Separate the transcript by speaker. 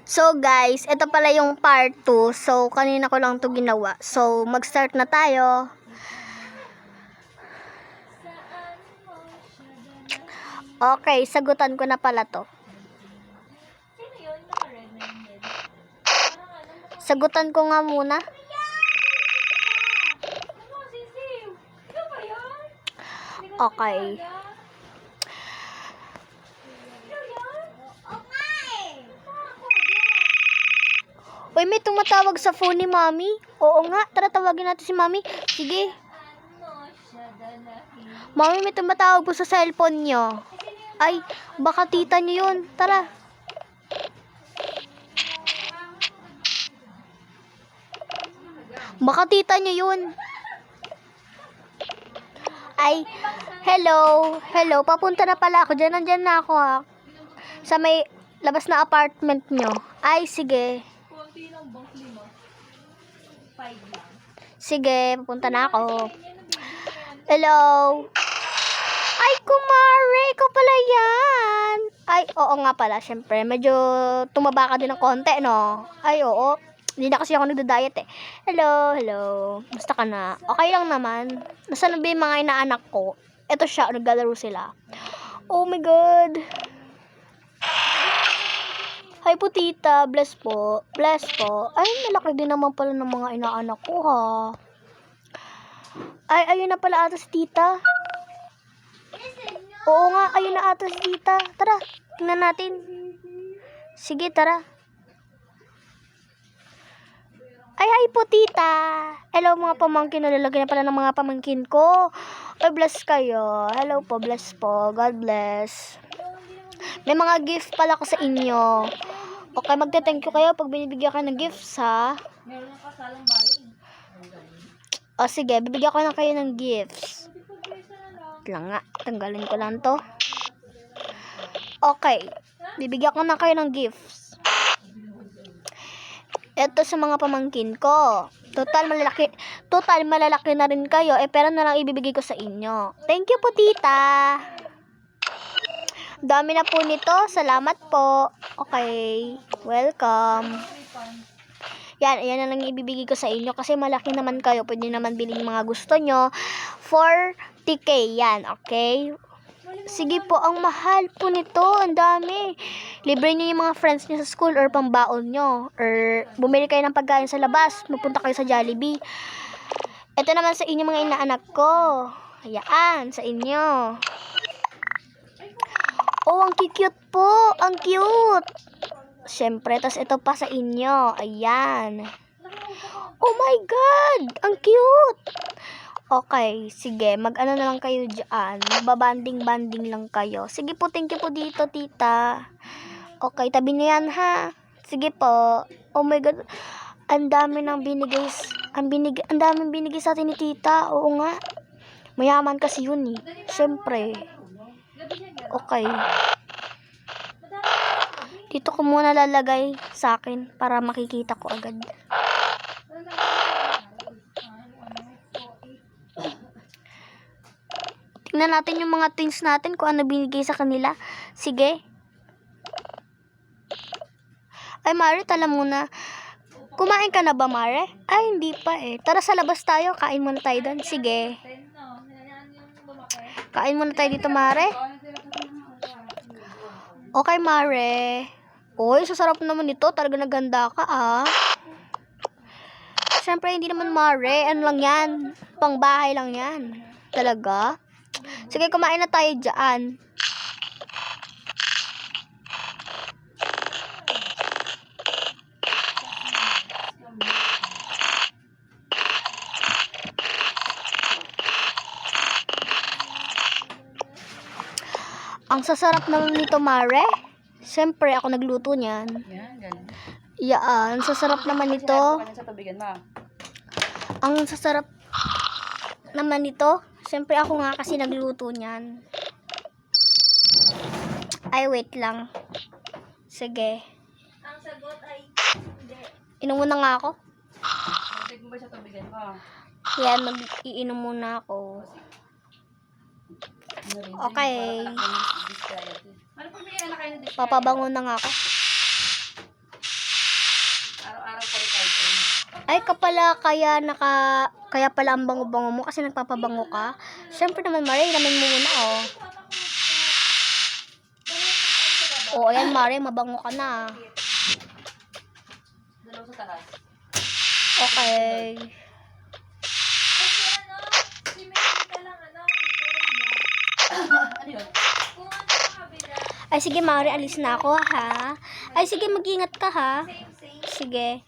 Speaker 1: So guys, ito pala yung part 2. So kanina ko lang to ginawa. So mag-start na tayo. Okay, sagutan ko na pala to. Sagutan ko nga muna. Okay. Uy, may tumatawag sa phone ni Mami. Oo nga, tara tawagin natin si Mami. Sige. Mami, may tumatawag po sa cellphone nyo. Ay, baka tita nyo yun. Tara. Baka tita nyo yun. Ay, hello. Hello, papunta na pala ako. Nandyan na ako ha. Sa may labas na apartment nyo. Ay, sige. Sige, papunta na ako. Hello. Ay, kumare, ko pala yan. Ay, oo nga pala, syempre. Medyo tumaba ka din ng konti, no? Ay, oo. Hindi na kasi ako nagda-diet eh. Hello, hello. Basta ka na. Okay lang naman. Nasaan na ba yung mga inaanak ko? Ito siya, naglalaro sila. Oh my God. Hi po, tita. Bless po. Bless po. Ay, malaki din naman pala ng mga inaanak ko, ha. Ay, ayun na pala ata si tita. Oo nga, ayun na ata si tita. Tara, tingnan natin. Sige, tara. Ay, hi po, tita. Hello, mga pamangkin. Nalalagay na pala ng mga pamangkin ko. Ay, bless kayo. Hello po, bless po. God bless. May mga gift pala ko sa inyo. Okay, magte-thank you kayo pag binibigyan kayo ng gifts, ha?
Speaker 2: Meron ng kasalang bayan.
Speaker 1: O, sige, bibigyan ko na kayo ng gifts. Lang nga, tanggalin ko lang to. Okay, bibigyan ko na kayo ng gifts. Ito sa mga pamangkin ko. Total malalaki na rin kayo. Pero na lang ibibigay ko sa inyo. Thank you po, tita. Dami na po nito. Salamat po. Okay. Welcome. Yan na lang ibibigay ko sa inyo. Kasi malaki naman kayo. Pwede naman bilhin mga gusto nyo. 40K. Yan. Okay. Sige po, ang mahal po nito. Ang dami. Libre nyo yung mga friends nyo sa school or pambaon nyo. Or bumili kayo ng pagkain sa labas. Magpunta kayo sa Jollibee. Ito naman sa inyo mga inaanak ko. Hayaan, sa inyo. Oh, ang cute po. Ang cute. Siyempre, tas ito pa sa inyo. Ayan. Oh my God! Ang cute! Okay, sige. Mag-ano na lang kayo dyan. Magbabanding-banding lang kayo. Sige po, thank you po dito, tita. Okay, tabi niyo yan, ha? Sige po. Oh my God. Ang dami nang binigay. Ang daming binigay sa atin ni tita. Oo nga. Mayaman kasi yun, eh. Siyempre. Okay. Dito ko muna lalagay sa akin para makikita ko agad. Tingnan natin yung mga twins natin kung ano binigay sa kanila. Sige. Ay, Mare, tala muna. Kumain ka na ba, Mare? Ay, hindi pa eh. Tara sa labas tayo. Kain muna tayo doon. Sige. Kain muna tayo dito, Mare. Okay, Mare. Uy, sasarap naman ito. Talaga naganda ka, ah. Siyempre, hindi naman, Mare. Ano lang yan? Pangbahay lang yan. Talaga? Sige, kumain na tayo dyan. Ang sasarap naman nito, Mare. Siyempre, ako nagluto niyan.
Speaker 2: Yan, ganun.
Speaker 1: Yaan, sasarap naman nito.
Speaker 2: Sa tubigan mo.
Speaker 1: Ang sasarap naman nito. Siyempre, ako nga kasi nagluto niyan. Ay, wait lang. Sige.
Speaker 2: Ang sagot ay hindi.
Speaker 1: Inom muna nga ako.
Speaker 2: Tignan mo ba sa tubigan mo?
Speaker 1: Yan, mag-iinom muna ako. Okay.
Speaker 2: Ano po may anak kayo na display?
Speaker 1: Papabango na nga ako. Ay, kaya pala ang bango-bango mo kasi nagpapabango ka. Siyempre naman, Mare, namin mo muna, oh. Oo, ayan, Mare, mabango ka na.
Speaker 2: Dalaw sa taas.
Speaker 1: Okay.
Speaker 2: Kasi si Mary ka lang, ano yun? Kung ano sa kabila,
Speaker 1: Ay, sige, Mare, alis na ako, ha? Ay, sige, mag-ingat ka, ha?
Speaker 2: same.
Speaker 1: Sige.